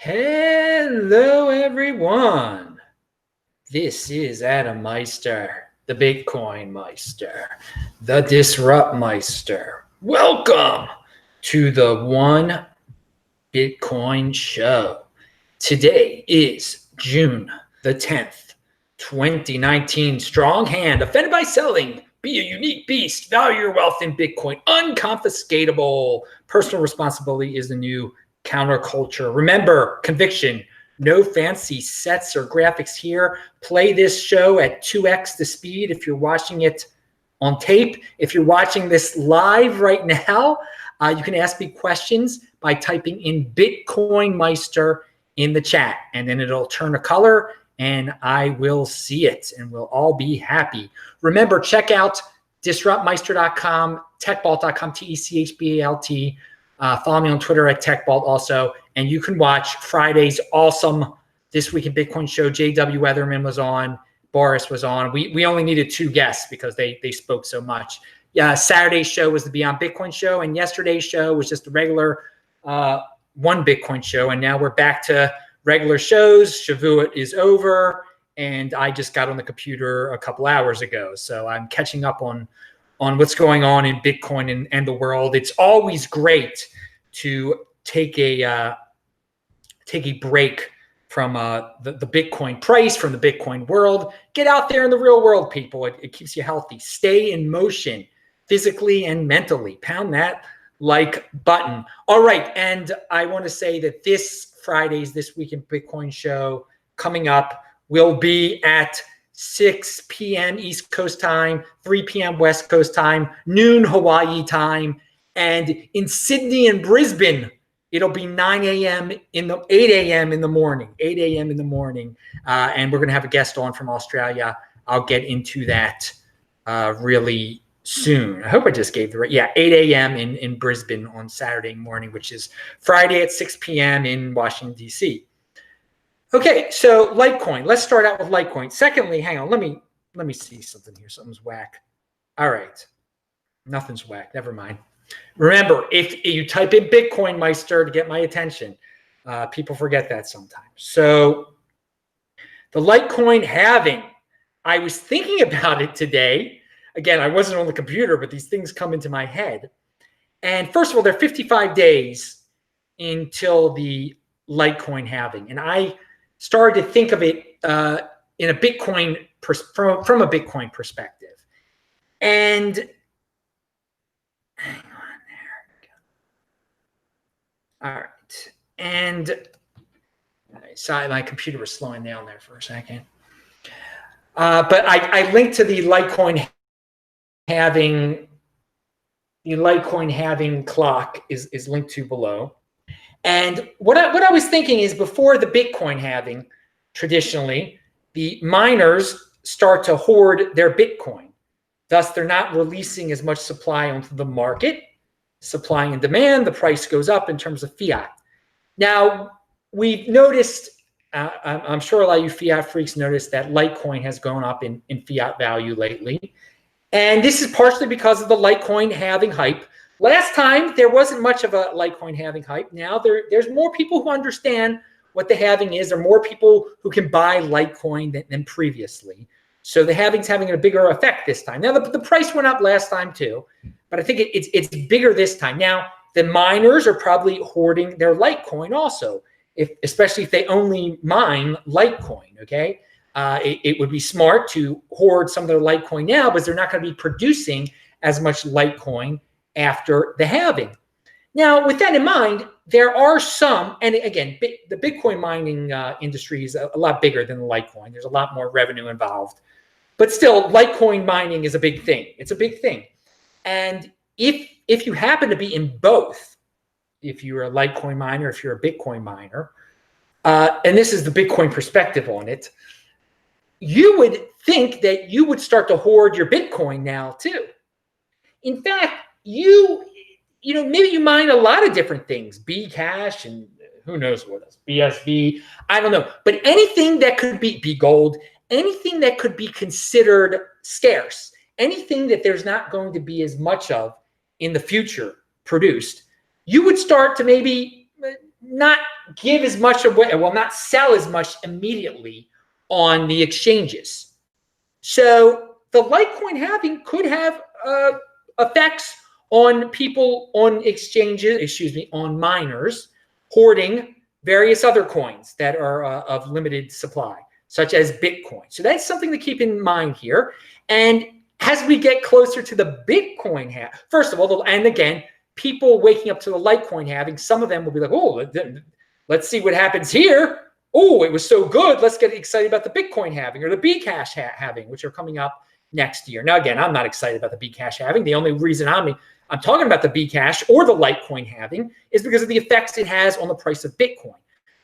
Hello, everyone. This is Adam Meister, the Bitcoin Meister, the Disrupt Meister. Welcome to the One Bitcoin Show. Today is June the 10th, 2019. Strong hand, offended by selling. Be a unique beast. Value your wealth in Bitcoin. Unconfiscatable. Personal responsibility is the new counterculture. Remember, conviction. No fancy sets or graphics here. Play this show at 2x the speed if you're watching it on tape. If you're watching this live right now, you can ask me questions by typing in Bitcoin Meister in the chat, and then it'll turn a color and I will see it and we'll all be happy. Remember, check out disruptmeister.com, techbalt.com, TECHBALT. Follow me on Twitter at TechBalt also. And you can watch Friday's awesome This Week in Bitcoin show. JW Weatherman was on, Boris was on. We only needed 2 guests because they spoke so much. Yeah, Saturday's show was the Beyond Bitcoin show, and yesterday's show was just a regular One Bitcoin show. And now we're back to regular shows. Shavuot is over, and I just got on the computer a couple hours ago. So I'm catching up on what's going on in Bitcoin and the world. It's always great to take a break from the Bitcoin price, from the Bitcoin world. Get out there in the real world, people. It keeps you healthy. Stay in motion physically and mentally. Pound that like button. All right, and I want to say that this Friday's This Week in Bitcoin show coming up will be at 6 p.m. East Coast time, 3 p.m. West Coast time, noon Hawaii time, and in Sydney and Brisbane, it'll be 8 a.m. in the morning, and we're going to have a guest on from Australia. I'll get into that really soon. I hope I just gave the right. Yeah, 8 a.m. in Brisbane on Saturday morning, which is Friday at 6 p.m. in Washington, D.C. Okay, so Litecoin. Let's start out with Litecoin. Secondly, hang on. Let me see something here. Something's whack. All right. Nothing's whack. Never mind. Remember, if you type in Bitcoin Meister to get my attention, people forget that sometimes. So the Litecoin halving. I was thinking about it today. Again, I wasn't on the computer, but these things come into my head. And first of all, there are 55 days until the Litecoin halving. And I started to think of it in a Bitcoin from a Bitcoin perspective. And hang on there. All right. And sorry, my computer was slowing down there for a second. But I linked to the Litecoin halving. The Litecoin halving clock is linked to below. And what I was thinking is, before the Bitcoin halving, traditionally, the miners start to hoard their Bitcoin. Thus, they're not releasing as much supply onto the market. Supply and demand, the price goes up in terms of fiat. Now, we've noticed, I'm sure a lot of you fiat freaks noticed that Litecoin has gone up in fiat value lately. And this is partially because of the Litecoin halving hype. Last time, there wasn't much of a Litecoin halving hype. Now there's more people who understand what the halving is. There are more people who can buy Litecoin than previously. So the halving's having a bigger effect this time. Now, the price went up last time too, but I think it's bigger this time. Now, the miners are probably hoarding their Litecoin also, especially if they only mine Litecoin, okay? It would be smart to hoard some of their Litecoin now, but they're not going to be producing as much Litecoin after the halving. Now, with that in mind, there are some, and again, the Bitcoin mining industry is a lot bigger than the Litecoin. There's a lot more revenue involved. But still, Litecoin mining is a big thing. It's a big thing. And if you happen to be in both, if you're a Litecoin miner, if you're a Bitcoin miner, and this is the Bitcoin perspective on it, you would think that you would start to hoard your Bitcoin now too. In fact, you know, maybe you mine a lot of different things, Bcash and who knows what else, BSV, I don't know. But anything that could be gold, anything that could be considered scarce, anything that there's not going to be as much of in the future produced, you would start to maybe not give as much away, will not sell as much immediately on the exchanges. So the Litecoin halving could have effects on people on exchanges, on miners hoarding various other coins that are of limited supply, such as Bitcoin. So that's something to keep in mind here. And as we get closer to the Bitcoin halving, first of all, and again, people waking up to the Litecoin halving, some of them will be like, oh, let's see what happens here. Oh, it was so good. Let's get excited about the Bitcoin halving or the Bcash halving, which are coming up next year. Now, again, I'm not excited about the Bcash halving. The only reason I'm talking about the Bcash or the Litecoin halving is because of the effects it has on the price of Bitcoin.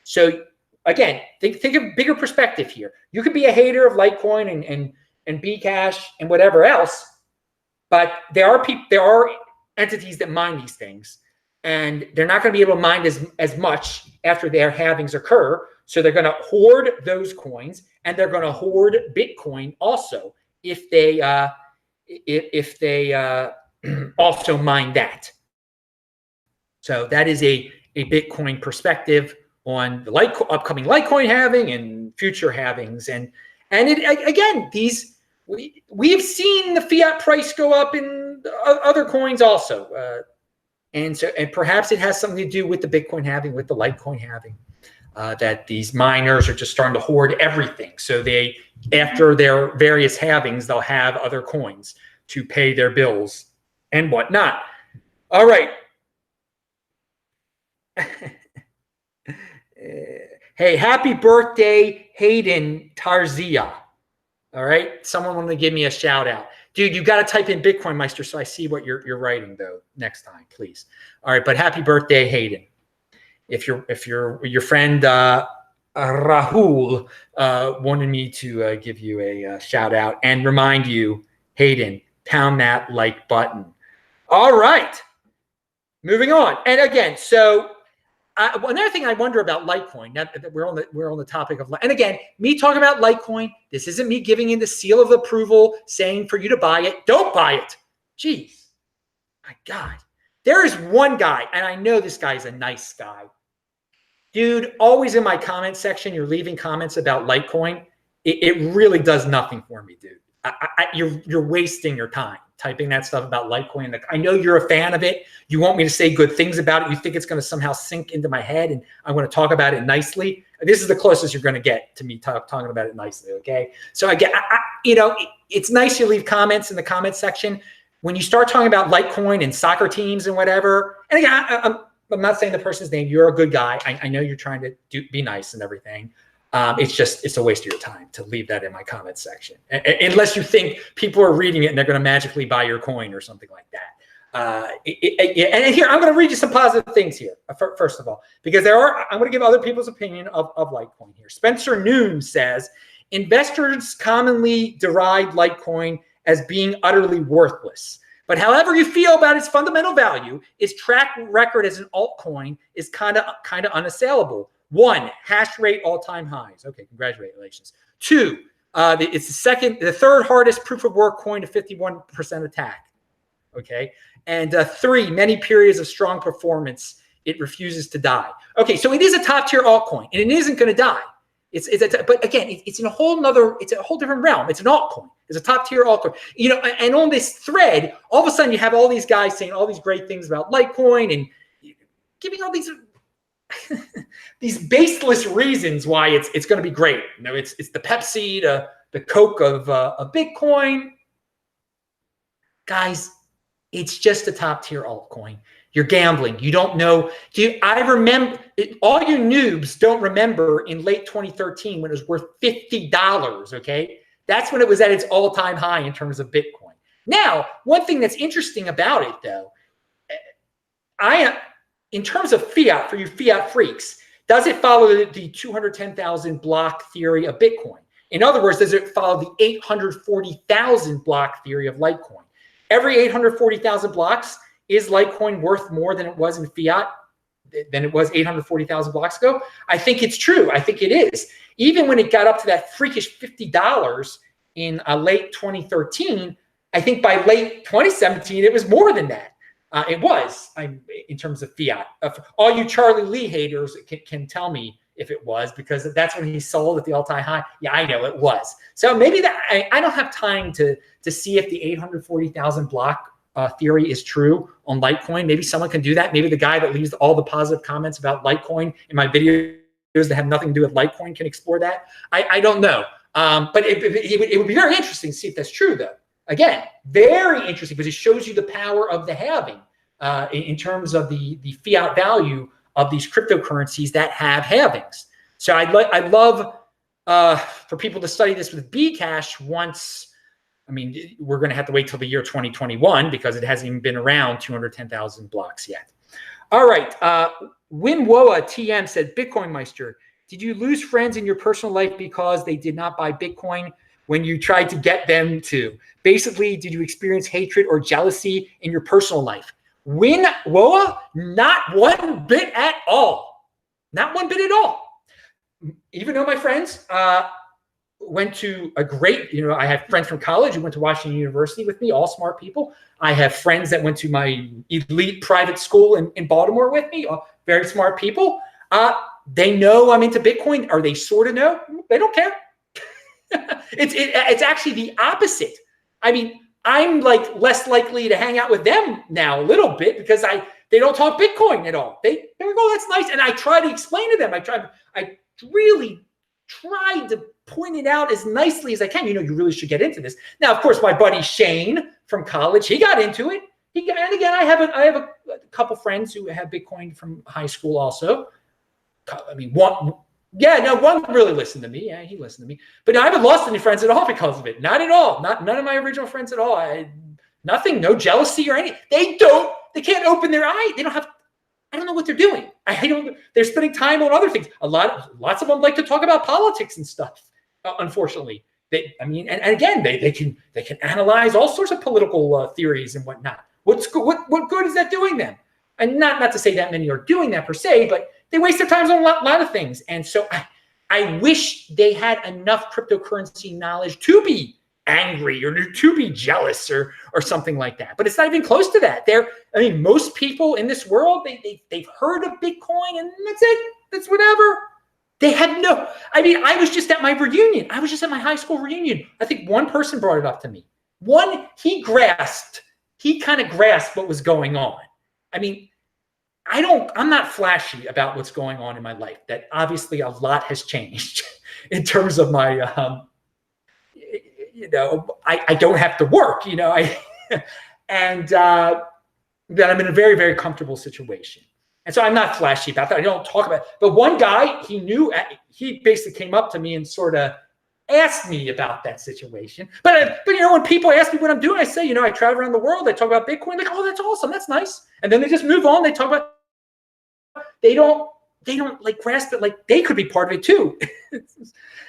So again, think of bigger perspective here. You could be a hater of Litecoin and Bcash and whatever else, but there are entities that mine these things, and they're not going to be able to mine as much after their halvings occur. So they're going to hoard those coins, and they're going to hoard Bitcoin also if they also mine that. So that is a Bitcoin perspective on the upcoming Litecoin halving and future halvings. And again, we have seen the fiat price go up in other coins also. And perhaps it has something to do with the Bitcoin halving, with the Litecoin halving, that these miners are just starting to hoard everything. So after their various halvings, they'll have other coins to pay their bills and whatnot. All right. Hey, happy birthday, Hayden Tarzia. All right. Someone wanted to give me a shout out. Dude, you got to type in Bitcoin Meister so I see what you're writing though next time, please. All right, but happy birthday, Hayden. If your friend Rahul wanted me to give you a shout out and remind you, Hayden, pound that like button. All right, moving on. And again, so another thing I wonder about Litecoin. Now that we're on the topic of, and again, me talking about Litecoin. This isn't me giving in the seal of approval, saying for you to buy it. Don't buy it. Jeez, my God. There is one guy, and I know this guy is a nice guy. Dude, always in my comment section, you're leaving comments about Litecoin. It really does nothing for me, dude. You're wasting your time typing that stuff about Litecoin. I know you're a fan of it. You want me to say good things about it. You think it's going to somehow sink into my head and I'm going to talk about it nicely. This is the closest you're going to get to me talking about it nicely, okay? So again, it's nice you leave comments in the comment section. When you start talking about Litecoin and soccer teams and whatever, and again, I'm not saying the person's name. You're a good guy. I know you're trying to be nice and everything. It's a waste of your time to leave that in my comment section, unless you think people are reading it and they're going to magically buy your coin or something like that. And here, I'm going to read you some positive things here, first of all, because I'm going to give other people's opinion of Litecoin here. Spencer Noon says, investors commonly deride Litecoin as being utterly worthless. But however you feel about its fundamental value, its track record as an altcoin is kind of unassailable. 1, hash rate all-time highs. Okay, congratulations. 2, it's the third hardest proof of work coin to 51% attack. Okay, and 3, many periods of strong performance. It refuses to die. Okay, so it is a top-tier altcoin, and it isn't going to die. But again, it's in a whole different realm. It's an altcoin. It's a top-tier altcoin. And on this thread, all of a sudden you have all these guys saying all these great things about Litecoin and giving all these these baseless reasons why it's going to be great. It's the Pepsi, the Coke of Bitcoin. Guys, it's just a top-tier altcoin. You're gambling. You don't know. I remember, all you noobs don't remember in late 2013 when it was worth $50, okay? That's when it was at its all-time high in terms of Bitcoin. Now, one thing that's interesting about it, though, in terms of fiat, for you fiat freaks, does it follow the 210,000 block theory of Bitcoin? In other words, does it follow the 840,000 block theory of Litecoin? Every 840,000 blocks, is Litecoin worth more than it was in fiat, than it was 840,000 blocks ago? I think it's true. I think it is. Even when it got up to that freakish $50 in late 2013, I think by late 2017, it was more than that. It was, in terms of fiat. All you Charlie Lee haters can tell me if it was, because that's when he sold at the all-time high. Yeah, I know it was. So maybe that I don't have time to see if the 840,000 block theory is true on Litecoin. Maybe someone can do that. Maybe the guy that leaves all the positive comments about Litecoin in my videos that have nothing to do with Litecoin can explore that. I don't know. But it would be very interesting to see if that's true, though. Again, very interesting, because it shows you the power of the halving in terms of the fiat value of these cryptocurrencies that have halvings. So I'd love for people to study this with Bcash once. I mean, we're going to have to wait till the year 2021 because it hasn't even been around 210,000 blocks yet. All right. Winwoa TM said, Bitcoin Meister, did you lose friends in your personal life because they did not buy Bitcoin when you tried to get them to? Basically, did you experience hatred or jealousy in your personal life? Winwoa, not one bit at all. Not one bit at all. Even though my friends went to a great, I have friends from college who went to Washington University with me, all smart people. I have friends that went to my elite private school in Baltimore with me, very smart people. They know I'm into Bitcoin, or they sort of know. They don't care. It's actually the opposite. I mean, I'm like less likely to hang out with them now a little bit because they don't talk Bitcoin at all. They're like, oh, that's nice. And I try to explain to them. I really tried to point it out as nicely as I can. You really should get into this. Now, of course, my buddy Shane from college, he got into it. And again, I have a couple friends who have Bitcoin from high school also. I mean, one really listened to me. Yeah, he listened to me. But I haven't lost any friends at all because of it. Not at all. None of my original friends at all. Nothing. No jealousy or anything. They can't open their eye. I don't know what they're doing. They're spending time on other things. Lots of them like to talk about politics and stuff. Unfortunately, and again, they can analyze all sorts of political theories and whatnot. What good is that doing them? And not to say that many are doing that per se, but they waste their time on a lot of things. And so I wish they had enough cryptocurrency knowledge to be angry or to be jealous or something like that. But it's not even close to that. Most people in this world, they've heard of Bitcoin and that's it. That's whatever. They have I was just at my reunion. I was just at my high school reunion. I think one person brought it up to me. He kind of grasped what was going on. I'm not flashy about what's going on in my life. That obviously a lot has changed in terms of my, I don't have to work, and that I'm in a very, very comfortable situation. And so I'm not flashy about that. I don't talk about it. But one guy, he basically came up to me and sort of asked me about that situation. But when people ask me what I'm doing, I say, I travel around the world. I talk about Bitcoin. Like, oh, that's awesome. That's nice. And then they just move on. They talk about, they don't like grasp it like they could be part of it too.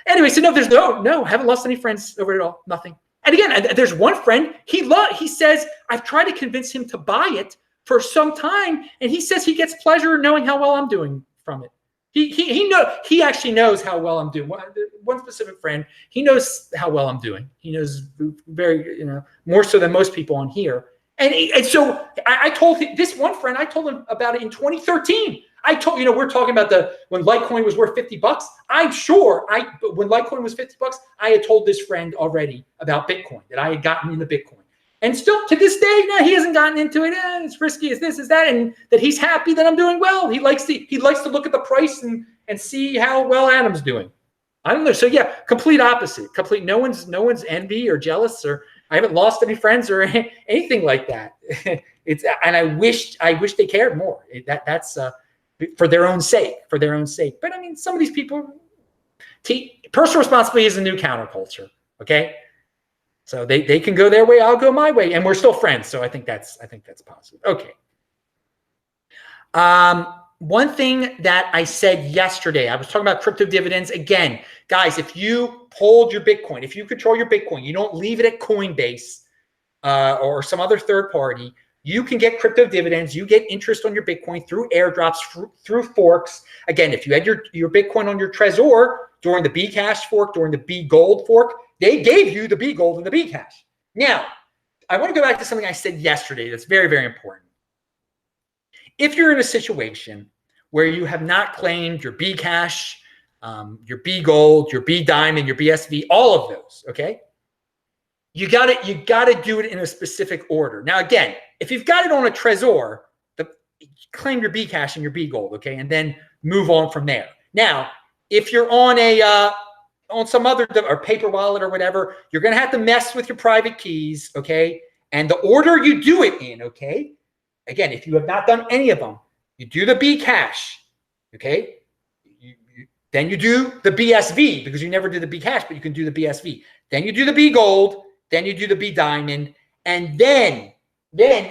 Anyway, so no, there's no, haven't lost any friends over it at all. Nothing. And again, there's one friend, he says, I've tried to convince him to buy it for some time. And he says he gets pleasure knowing how well I'm doing from it. He actually knows how well I'm doing. One specific friend, he knows how well I'm doing. He knows very, more so than most people on here. And so I told him, this one friend, I told him about it in 2013. I told, we're talking about when Litecoin was worth $50. I'm sure when Litecoin was $50, I had told this friend already about Bitcoin, that I had gotten into Bitcoin. And still to this day, he hasn't gotten into it. It's risky, it's this, it's that, and that he's happy that I'm doing well. He likes to look at the price and see how well Adam's doing. I don't know. So yeah, complete opposite. No one's envy or jealous, or I haven't lost any friends or anything like that. And I wish they cared more. That's for their own sake. But some of these people, personal responsibility is a new counterculture. Okay. So they can go their way, I'll go my way, and we're still friends. So I think that's positive. Okay. One thing that I said yesterday, I was talking about crypto dividends. Again, guys, if you hold your Bitcoin, if you control your Bitcoin, you don't leave it at Coinbase or some other third party, you can get crypto dividends. You get interest on your Bitcoin through airdrops, through forks. Again, if you had your Bitcoin on your Trezor during the Bcash fork, during the B Gold fork, they gave you the B Gold and the Bcash. Now, I want to go back to something I said yesterday that's very, very important. if you're in a situation where you have not claimed your B cash, your B gold, your B diamond, your BSV, all of those, okay? You gotta do it in a specific order. Now, again, if you've got it on a Trezor, claim your B cash and your B gold, okay, and then move on from there. Now, if you're on on some other or paper wallet or whatever, you're gonna have to mess with your private keys, okay, and the order you do it in, okay. Again, if you have not done any of them, you do the B cash, okay. Then you do the BSV because you never did the B cash, but you can do the BSV. Then you do the B gold. Then you do the B diamond. And then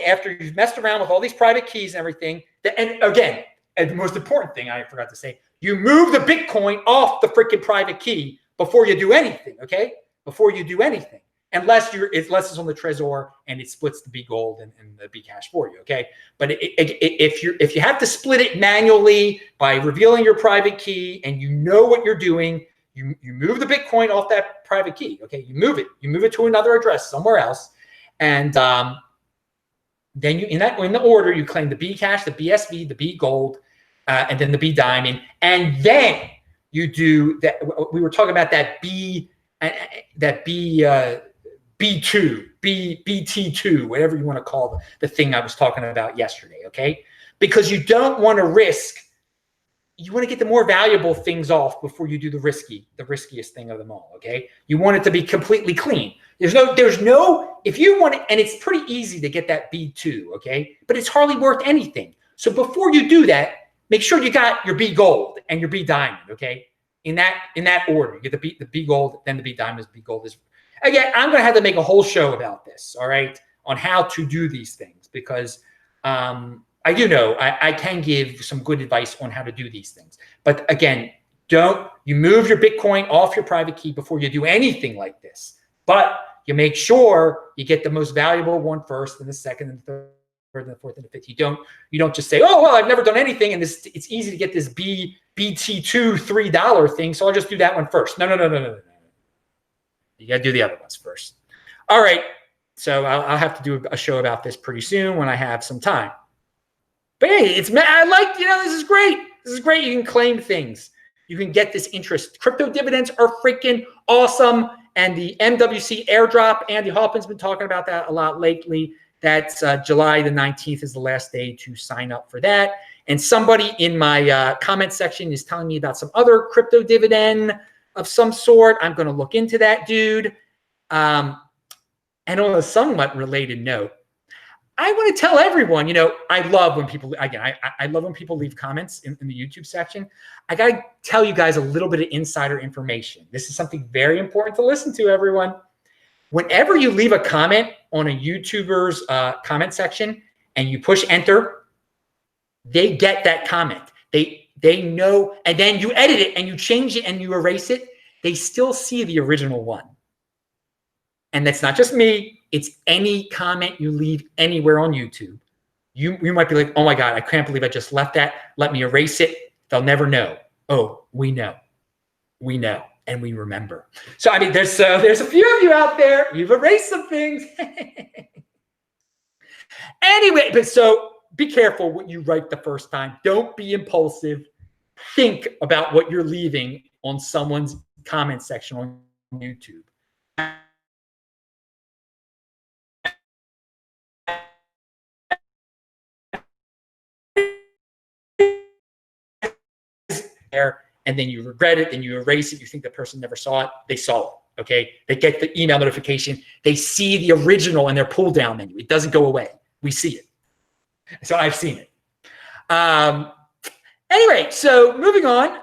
after you've messed around with all these private keys and everything, and again, and the most important thing I forgot to say, you move the Bitcoin off the freaking private key before you do anything, okay? Before you do anything. Unless it's on the Trezor and it splits the B gold and the B cash for you, okay? But if you have to split it manually by revealing your private key and you know what you're doing, you move the Bitcoin off that private key, okay? You move it to another address somewhere else, and then you in the order you claim the B cash, the BSV, the B gold, and then the B diamond, and then you do that. We were talking about that B2, BT2, whatever you want to call the thing I was talking about yesterday, okay? Because you don't want to risk, you want to get the more valuable things off before you do the riskiest thing of them all, okay? You want it to be completely clean. There's no, if you want it, and it's pretty easy to get that B2, okay? But it's hardly worth anything. So before you do that, make sure you got your B gold and your B diamond, okay? In that order, you get the B gold, then the B diamond, B gold is. Again, I'm going to have to make a whole show about this, all right, on how to do these things, because I do know I can give some good advice on how to do these things. But again, you move your Bitcoin off your private key before you do anything like this. But you make sure you get the most valuable one first, and the second, and the third, and the fourth, and the fifth. You don't just say, oh, well, I've never done anything, and it's easy to get this BT2 $3 thing, so I'll just do that one first. No. You got to do the other ones first. All right. So I'll have to do a show about this pretty soon when I have some time. But hey, I like, this is great. This is great. You can claim things. You can get this interest. Crypto dividends are freaking awesome. And the MWC airdrop, Andy Hoffman's been talking about that a lot lately. That's July the 19th is the last day to sign up for that. And somebody in my comment section is telling me about some other crypto dividend of some sort. I'm going to look into that, dude. And on a somewhat related note, I want to tell everyone, I love when people, again, I love when people leave comments in the YouTube section. I got to tell you guys a little bit of insider information. This is something very important to listen to, everyone. Whenever you leave a comment on a YouTuber's comment section and you push enter, they get that comment. They know, and then you edit it and you change it and you erase it, they still see the original one. And that's not just me. It's any comment you leave anywhere on YouTube. You might be like, oh my God, I can't believe I just left that. Let me erase it. They'll never know. Oh, we know. We know. And we remember. So, I mean, there's a few of you out there. You've erased some things. Anyway, but so be careful what you write the first time. Don't be impulsive. Think about what you're leaving on someone's comment section on YouTube. And then you regret it, then you erase it, you think the person never saw it, they saw it, okay? They get the email notification, they see the original in their pull down menu. It doesn't go away. We see it. So I've seen it. Anyway, so moving on.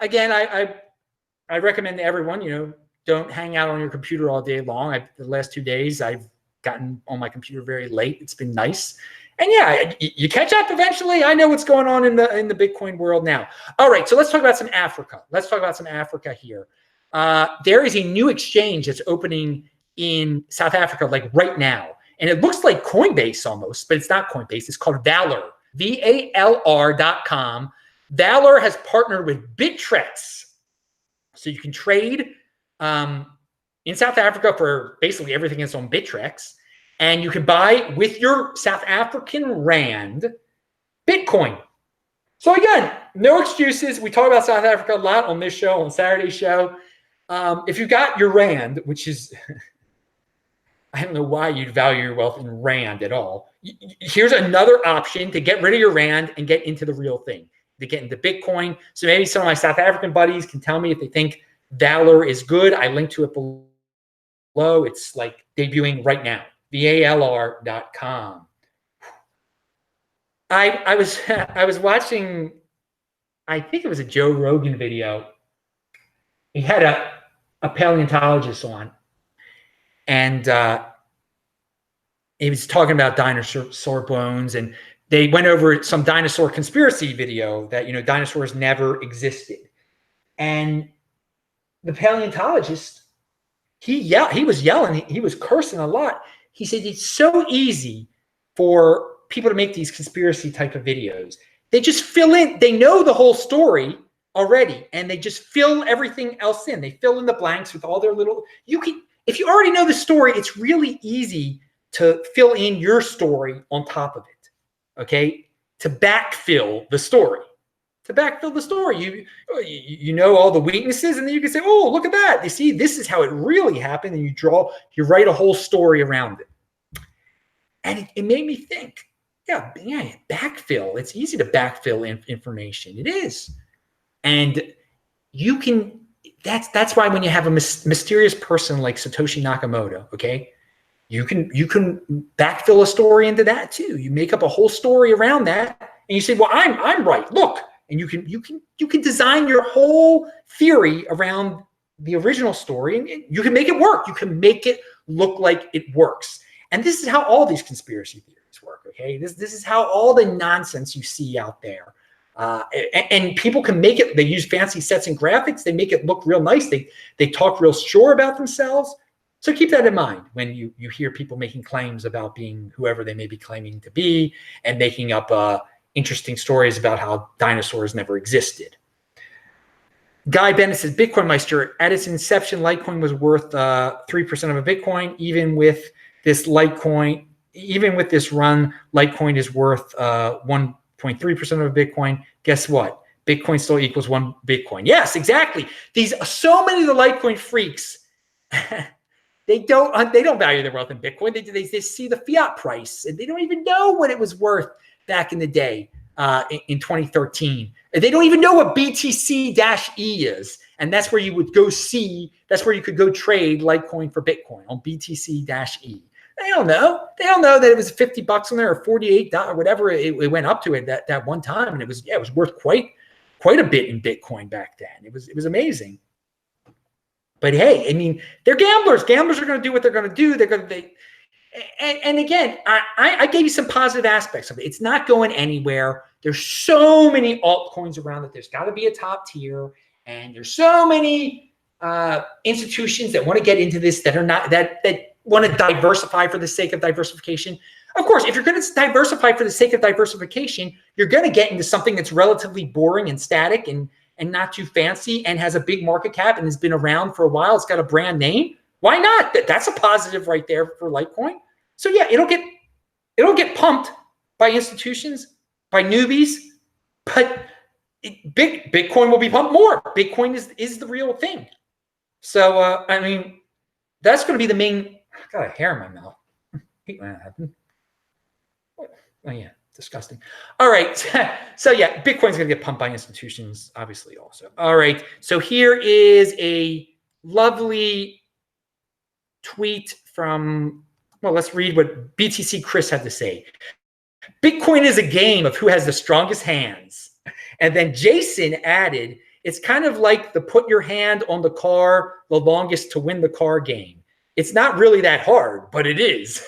Again, I recommend to everyone, don't hang out on your computer all day long. The last 2 days, I've gotten on my computer very late. It's been nice. And yeah, you catch up eventually. I know what's going on in the Bitcoin world now. All right, so let's talk about some Africa. Let's talk about some Africa here. There is a new exchange that's opening in South Africa, like right now. And it looks like Coinbase almost, but it's not Coinbase. It's called Valor, VALR.com. Valor has partnered with Bittrex. So you can trade in South Africa for basically everything that's on Bittrex. And you can buy with your South African rand Bitcoin. So again, no excuses. We talk about South Africa a lot on this show, on Saturday's show. If you got your Rand, which is, I don't know why you'd value your wealth in Rand at all. Here's another option to get rid of your Rand and get into the real thing, to get into Bitcoin. So maybe some of my South African buddies can tell me if they think Valor is good. I link to it below. It's like debuting right now, VALR.com. I was watching, I think it was a Joe Rogan video. He had a paleontologist on, and he was talking about dinosaur bones, and they went over some dinosaur conspiracy video that, you know, dinosaurs never existed. And the paleontologist, he was yelling, he was cursing a lot. He said it's so easy for people to make these conspiracy type of videos. They just fill in, they know the whole story already, and they just fill everything else in. They fill in the blanks with all their little, if you already know the story, it's really easy to fill in your story on top of it, okay? To backfill the story. To backfill the story. You know all the weaknesses, and then you can say, oh, look at that. You see, this is how it really happened, and you write a whole story around it. And it made me think, yeah, backfill. It's easy to backfill information. It is. And you can, that's why when you have a mysterious person like Satoshi Nakamoto, okay, you can backfill a story into that too. You make up a whole story around that, and you say, well, I'm right. Look, and you can design your whole theory around the original story, and you can make it work. You can make it look like it works. And this is how all these conspiracy theories work, okay? This is how all the nonsense you see out there. And people can make it, they use fancy sets and graphics, they make it look real nice, they talk real sure about themselves. So keep that in mind when you hear people making claims about being whoever they may be claiming to be, and making up interesting stories about how dinosaurs never existed. Guy Bennett says, Bitcoin Meister, at its inception, Litecoin was worth 3% of a Bitcoin. Even with this Litecoin, even with this run, Litecoin is worth 1.3% of a Bitcoin. Guess what? Bitcoin still equals 1 Bitcoin. Yes, exactly. So many of the Litecoin freaks, they don't value their wealth in Bitcoin. They see the fiat price, and they don't even know what it was worth back in the day in 2013. They don't even know what BTC-E is, and that's where you would go see. That's where you could go trade Litecoin for Bitcoin on BTC-E. They don't know. They don't know that it was $50 on there or $48 or whatever it went up to it that one time, and it was worth quite a bit in Bitcoin back then. It was amazing. But hey, I mean, they're gamblers. Gamblers are going to do what they're going to do. And again, I gave you some positive aspects of it. It's not going anywhere. There's so many altcoins around that there's got to be a top tier, and there's so many institutions that want to get into this that are not that want to diversify for the sake of diversification. Of course, if you're going to diversify for the sake of diversification, you're going to get into something that's relatively boring and static and not too fancy and has a big market cap and has been around for a while. It's got a brand name. Why not? That's a positive right there for Litecoin. So yeah, it'll get pumped by institutions, by newbies, but Bitcoin will be pumped more. Bitcoin is the real thing. So I mean, that's going to be the main. I got a hair in my mouth. Hate when that happens. Oh yeah, disgusting. All right, so yeah, Bitcoin's going to get pumped by institutions, obviously. Also, all right. So here is a lovely tweet from. Well, let's read what BTC Chris had to say. Bitcoin is a game of who has the strongest hands. And then Jason added, it's kind of like the put your hand on the car the longest to win the car game. It's not really that hard, but it is.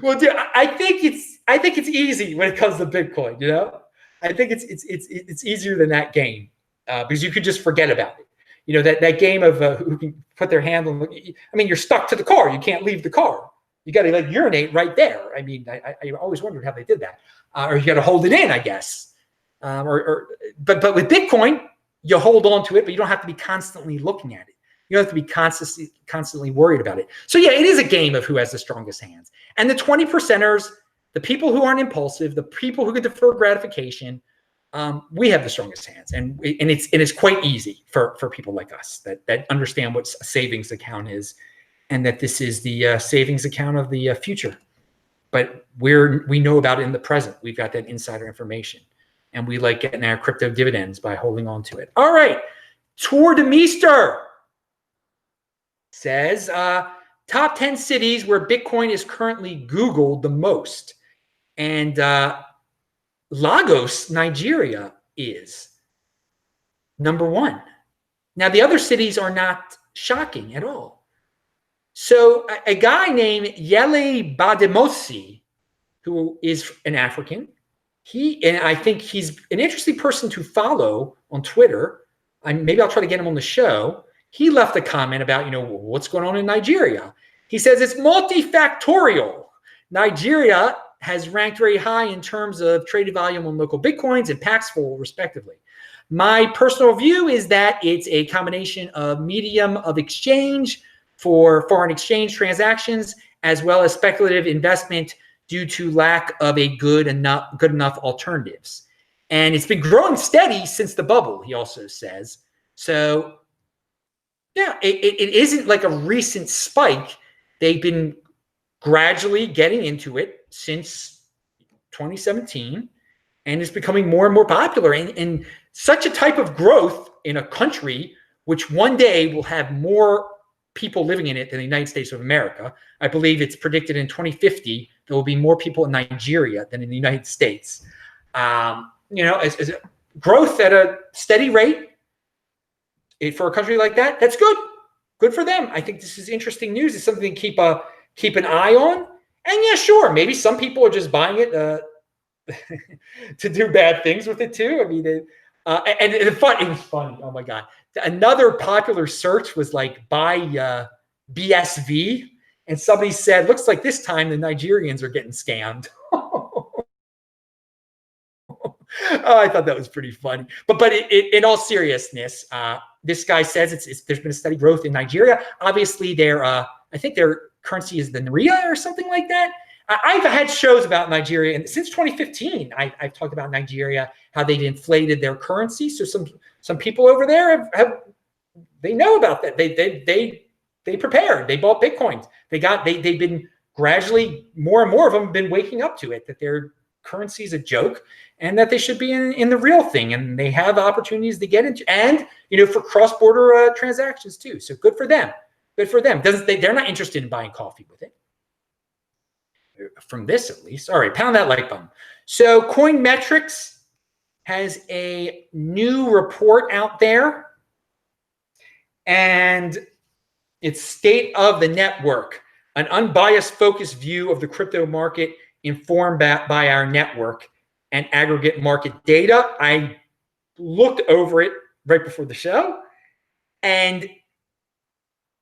Well, dude, I think it's easy when it comes to Bitcoin, you know? I think it's easier than that game because you could just forget about it. You know, that game of who can put their hand on. I mean, you're stuck to the car. You can't leave the car. You got to like urinate right there. I mean, I always wondered how they did that. Or you got to hold it in, I guess. But with Bitcoin, you hold on to it, but you don't have to be constantly looking at it. You don't have to be constantly worried about it. So yeah, it is a game of who has the strongest hands. And the 20%ers, the people who aren't impulsive, the people who can defer gratification, we have the strongest hands, and it's quite easy for people like us that understand what a savings account is, and that this is the savings account of the future. But we know about it in the present. We've got that insider information, and we like getting our crypto dividends by holding on to it. All right, Tour de Meester says top 10 cities where Bitcoin is currently Googled the most, and Lagos, Nigeria is number 1. Now, the other cities are not shocking at all. So a guy named Yele Bademosi, who is an African, and I think he's an interesting person to follow on Twitter. Maybe I'll try to get him on the show. He left a comment about, what's going on in Nigeria. He says it's multifactorial. Nigeria has ranked very high in terms of traded volume on local Bitcoins and Paxful, respectively. My personal view is that it's a combination of medium of exchange for foreign exchange transactions, as well as speculative investment due to lack of a good enough alternatives. And it's been growing steady since the bubble, he also says. So, yeah, it isn't like a recent spike. They've been gradually getting into it since 2017, and it's becoming more and more popular. And such a type of growth in a country which one day will have more people living in it than the United States of America. I believe it's predicted in 2050 there will be more people in Nigeria than in the United States. As growth at a steady rate for a country like that, that's good. Good for them. I think this is interesting news. It's something to keep an eye on. And yeah, sure, maybe some people are just buying it to do bad things with it too. I mean, it was funny. Oh my God. Another popular search was like buy BSV, and somebody said, looks like this time the Nigerians are getting scammed. I thought that was pretty funny. But in all seriousness, this guy says there's been a steady growth in Nigeria. Obviously, I think their currency is the Naira or something like that. I've had shows about Nigeria, and since 2015, I've talked about Nigeria, how they've inflated their currency. So some people over there they know about that. They prepared. They bought Bitcoins. They've been gradually, more and more of them have been waking up to it, that their currency is a joke and that they should be in the real thing, and they have opportunities to get into, and for cross-border transactions too. So good for them. Good for them. They're not interested in buying coffee with it. From this, at least. All right, pound that like button. So Coinmetrics has a new report out there, and it's State of the Network, an unbiased, focused view of the crypto market informed by our network and aggregate market data. I looked over it right before the show, and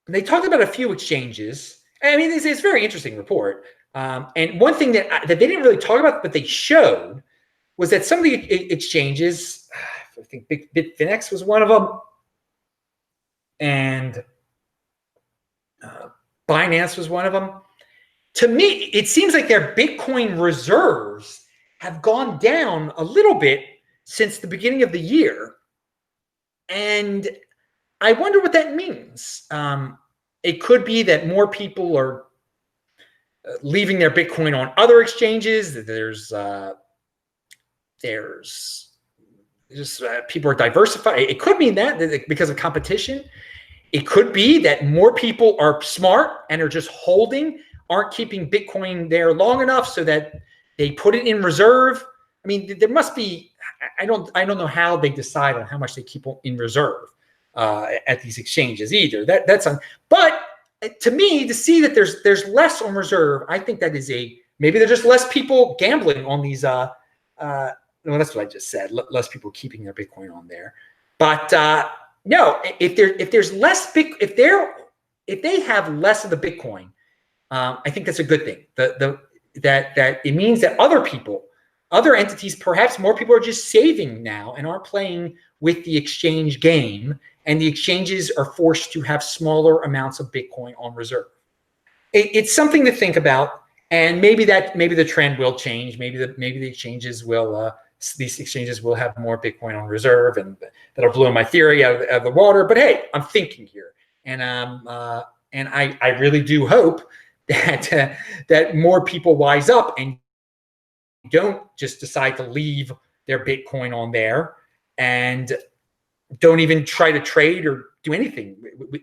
they talked about a few exchanges. I mean, it's a very interesting report. And one thing that they didn't really talk about, but they showed, was that some of the exchanges, I think Bitfinex was one of them, and Binance was one of them. To me, it seems like their Bitcoin reserves have gone down a little bit since the beginning of the year. And I wonder what that means. It could be that more people are leaving their Bitcoin on other exchanges. There's just people are diversifying. It could mean that because of competition. It could be that more people are smart and are just holding, aren't keeping Bitcoin there long enough so that they put it in reserve. I mean, there must be. I don't know how they decide on how much they keep in reserve at these exchanges either. But to me, to see that there's less on reserve, I think that is maybe there's just less people gambling on these. Well, that's what I just said. Less people keeping their Bitcoin on there. But no, if there's less if they have less of the Bitcoin, I think that's a good thing. That it means that other entities, perhaps more people are just saving now and aren't playing with the exchange game, and the exchanges are forced to have smaller amounts of Bitcoin on reserve. It's something to think about. And maybe the trend will change. Maybe the exchanges will these exchanges will have more Bitcoin on reserve, and that'll blow my theory out of the water. But hey, I'm thinking here, and I really do hope that that more people wise up and don't just decide to leave their Bitcoin on there and don't even try to trade or do anything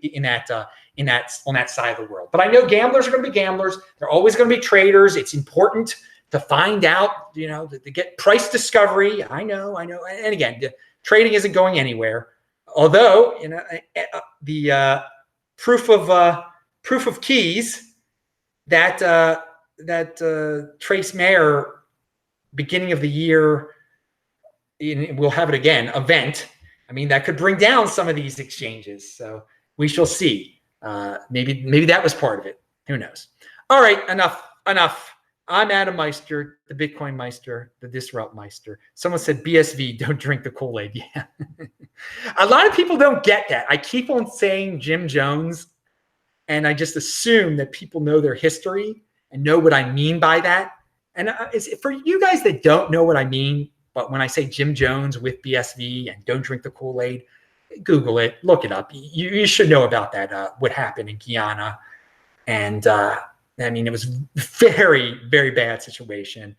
in that on that side of the world. But I know gamblers are going to be gamblers. They're always going to be traders. It's important to find out, to get price discovery. I know. And again, the trading isn't going anywhere. Although, the proof of keys that Trace Mayer beginning of the year, we'll have it again, event. I mean, that could bring down some of these exchanges. So we shall see. Maybe that was part of it. Who knows? All right, enough. I'm Adam Meister, the Bitcoin Meister, the Disrupt Meister. Someone said BSV, don't drink the Kool-Aid. Yeah. A lot of people don't get that. I keep on saying Jim Jones, and I just assume that people know their history and know what I mean by that. And for you guys that don't know what I mean, but when I say Jim Jones with BSV and don't drink the Kool-Aid, Google it, look it up. You should know about that, what happened in Guyana. And I mean, it was very, very bad situation.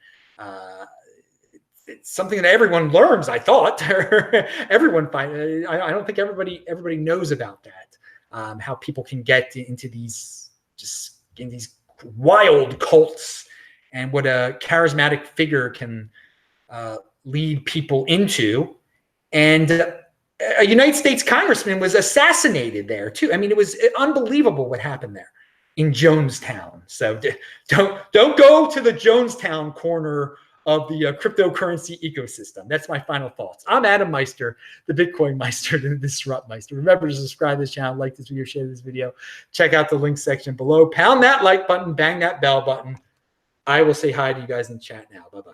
It's something that everyone learns, I thought. Everyone, I don't think everybody knows about that. How people can get into these wild cults, and what a charismatic figure can lead people into. And a United States congressman was assassinated there too. I mean, it was unbelievable what happened there in Jonestown. So don't go to the Jonestown corner of the cryptocurrency ecosystem. That's my final thoughts. I'm Adam Meister, the Bitcoin Meister, the Disrupt Meister. Remember to subscribe to this channel, like this video, share this video. Check out the link section below. Pound that like button, bang that bell button. I will say hi to you guys in the chat now. Bye-bye.